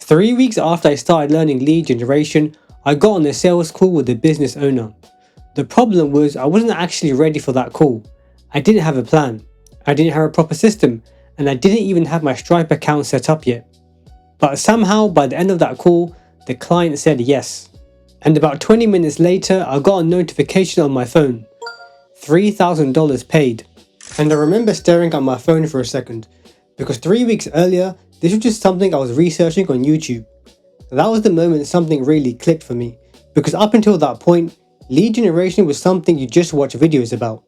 3 weeks after I started learning lead generation, I got on a sales call with the business owner. The problem was I wasn't actually ready for that call. I didn't have a plan, I didn't have a proper system, and I didn't even have my Stripe account set up yet. But somehow by the end of that call, the client said yes. And about 20 minutes later, I got a notification on my phone. $3,000 paid. And I remember staring at my phone for a second, because 3 weeks earlier, this was just something I was researching on YouTube. That was the moment something really clicked for me, because up until that point, lead generation was something you just watch videos about.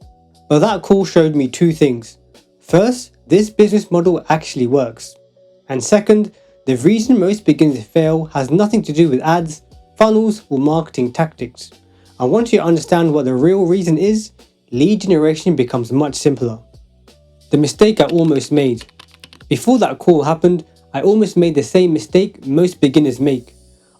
But that call showed me two things. First, this business model actually works. And second, the reason most beginners fail has nothing to do with ads, funnels, or marketing tactics. And once you understand what the real reason is, lead generation becomes much simpler. The mistake I almost made. Before that call happened, I almost made the same mistake most beginners make.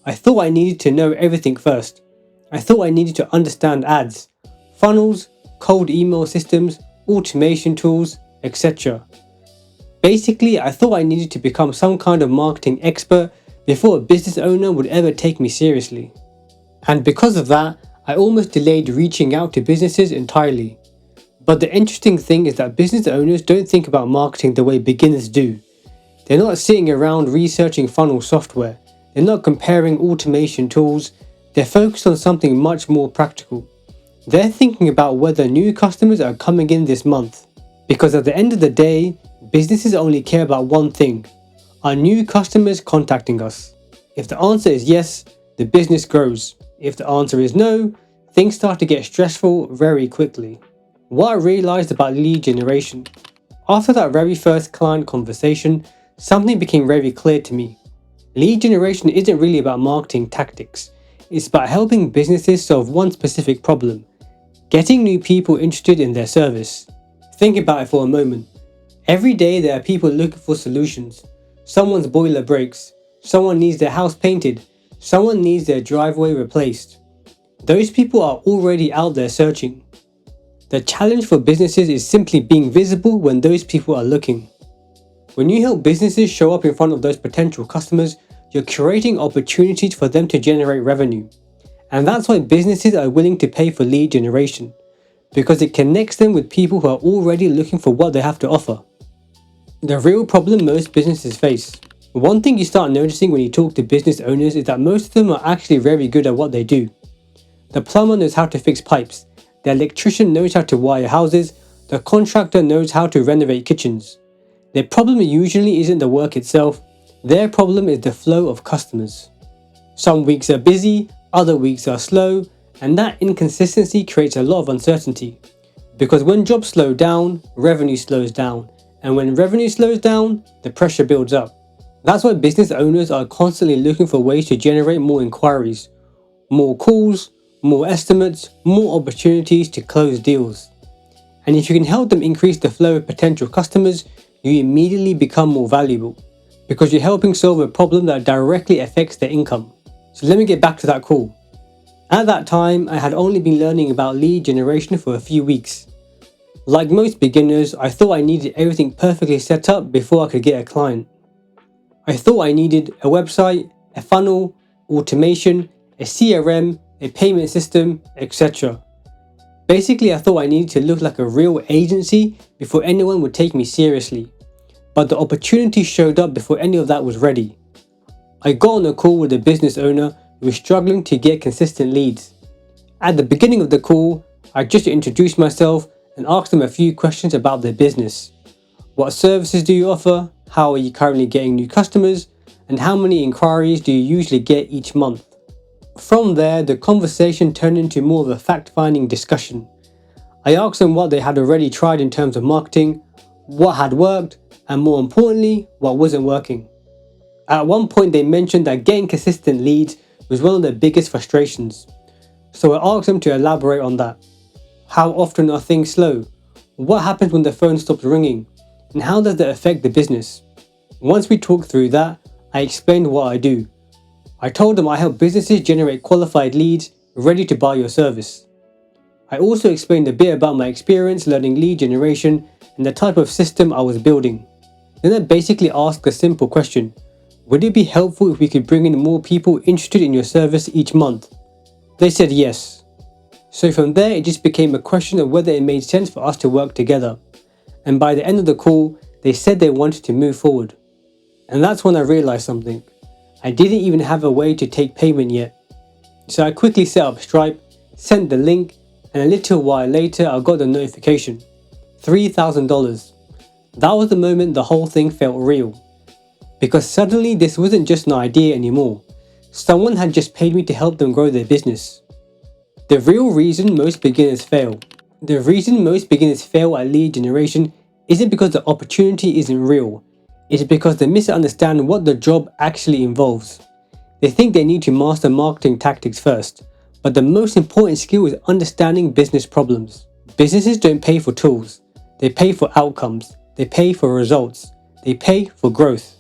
I thought I needed to know everything first. I thought I needed to understand ads, funnels, cold email systems, automation tools, etc. Basically, I thought I needed to become some kind of marketing expert before a business owner would ever take me seriously. And because of that, I almost delayed reaching out to businesses entirely. But the interesting thing is that business owners don't think about marketing the way beginners do. They're not sitting around researching funnel software. They're not comparing automation tools. They're focused on something much more practical. They're thinking about whether new customers are coming in this month. Because at the end of the day, businesses only care about one thing. Are new customers contacting us? If the answer is yes, the business grows. If the answer is no, things start to get stressful very quickly. What I realized about lead generation. After that very first client conversation, something became very clear to me. Lead generation isn't really about marketing tactics. It's about helping businesses solve one specific problem. Getting new people interested in their service. Think about it for a moment. Every day there are people looking for solutions. Someone's boiler breaks. Someone needs their house painted. Someone needs their driveway replaced. Those people are already out there searching. The challenge for businesses is simply being visible when those people are looking. When you help businesses show up in front of those potential customers, you're creating opportunities for them to generate revenue. And that's why businesses are willing to pay for lead generation, because it connects them with people who are already looking for what they have to offer. The real problem most businesses face. One thing you start noticing when you talk to business owners is that most of them are actually very good at what they do. The plumber knows how to fix pipes, the electrician knows how to wire houses, the contractor knows how to renovate kitchens. Their problem usually isn't the work itself, their problem is the flow of customers. Some weeks are busy, other weeks are slow, and that inconsistency creates a lot of uncertainty. Because when jobs slow down, revenue slows down, and when revenue slows down, the pressure builds up. That's why business owners are constantly looking for ways to generate more inquiries, more calls, more estimates, more opportunities to close deals. And if you can help them increase the flow of potential customers, you immediately become more valuable, because you're helping solve a problem that directly affects their income. So let me get back to that call. At that time, I had only been learning about lead generation for a few weeks. Like most beginners, I thought I needed everything perfectly set up before I could get a client. I thought I needed a website, a funnel, automation, a CRM, a payment system, etc. Basically, I thought I needed to look like a real agency before anyone would take me seriously. But the opportunity showed up before any of that was ready. I got on a call with a business owner who was struggling to get consistent leads. At the beginning of the call, I just introduced myself and asked them a few questions about their business. What services do you offer? How are you currently getting new customers? And how many inquiries do you usually get each month? From there, the conversation turned into more of a fact-finding discussion. I asked them what they had already tried in terms of marketing, what had worked, and more importantly, what wasn't working. At one point they mentioned that getting consistent leads was one of their biggest frustrations. So I asked them to elaborate on that. How often are things slow? What happens when the phone stops ringing? And how does that affect the business? Once we talked through that, I explained what I do. I told them I help businesses generate qualified leads ready to buy your service. I also explained a bit about my experience learning lead generation and the type of system I was building. Then I basically asked a simple question. Would it be helpful if we could bring in more people interested in your service each month? They said yes. So from there it just became a question of whether it made sense for us to work together. And by the end of the call, they said they wanted to move forward. And that's when I realized something. I didn't even have a way to take payment yet. So I quickly set up Stripe, sent the link, and a little while later I got the notification. $3,000. That was the moment the whole thing felt real. Because suddenly this wasn't just an idea anymore. Someone had just paid me to help them grow their business. The real reason most beginners fail. The reason most beginners fail at lead generation isn't because the opportunity isn't real. It's because they misunderstand what the job actually involves. They think they need to master marketing tactics first, but the most important skill is understanding business problems. Businesses don't pay for tools. They pay for outcomes. They pay for results. They pay for growth.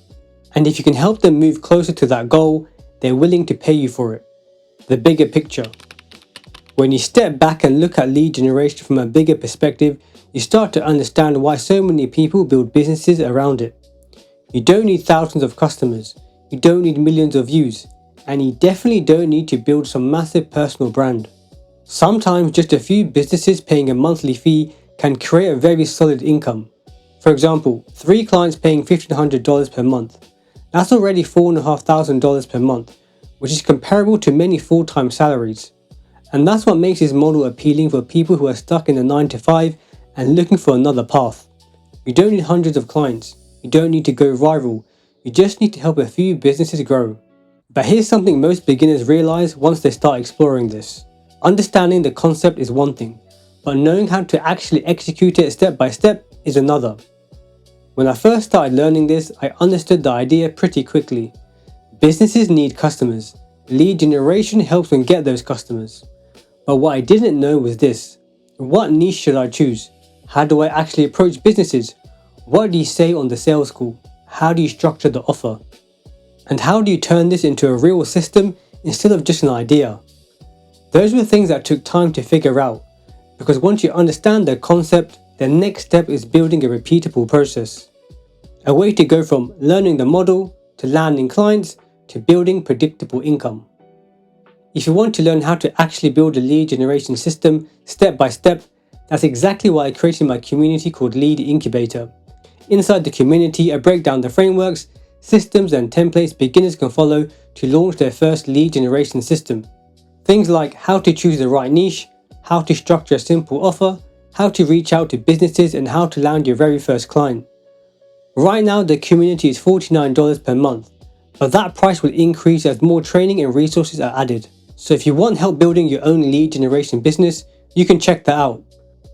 And if you can help them move closer to that goal, they're willing to pay you for it. The bigger picture. When you step back and look at lead generation from a bigger perspective, you start to understand why so many people build businesses around it. You don't need thousands of customers, you don't need millions of views, and you definitely don't need to build some massive personal brand. Sometimes just a few businesses paying a monthly fee can create a very solid income. For example, 3 clients paying $1,500 per month. That's already $4,500 per month, which is comparable to many full-time salaries. And that's what makes this model appealing for people who are stuck in a 9 to 5 and looking for another path. You don't need hundreds of clients. You don't need to go viral. You just need to help a few businesses grow. But here's something most beginners realize once they start exploring this. Understanding the concept is one thing, but knowing how to actually execute it step by step is another. When I first started learning this, I understood the idea pretty quickly. Businesses need customers. Lead generation helps them get those customers. But what I didn't know was this. What niche should I choose? How do I actually approach businesses? What do you say on the sales call? How do you structure the offer? And how do you turn this into a real system instead of just an idea? Those were things that took time to figure out, because once you understand the concept, the next step is building a repeatable process. A way to go from learning the model, to landing clients, to building predictable income. If you want to learn how to actually build a lead generation system step by step, that's exactly why I created my community called Lead Incubator. Inside the community, I break down the frameworks, systems and templates beginners can follow to launch their first lead generation system. Things like how to choose the right niche, how to structure a simple offer, how to reach out to businesses and how to land your very first client. Right now the community is $49 per month, but that price will increase as more training and resources are added. So if you want help building your own lead generation business, you can check that out.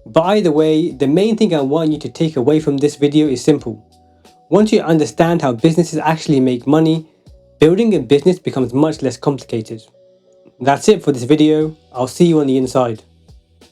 But either way, the main thing I want you to take away from this video is simple. Once you understand how businesses actually make money, building a business becomes much less complicated. That's it for this video. I'll see you on the inside.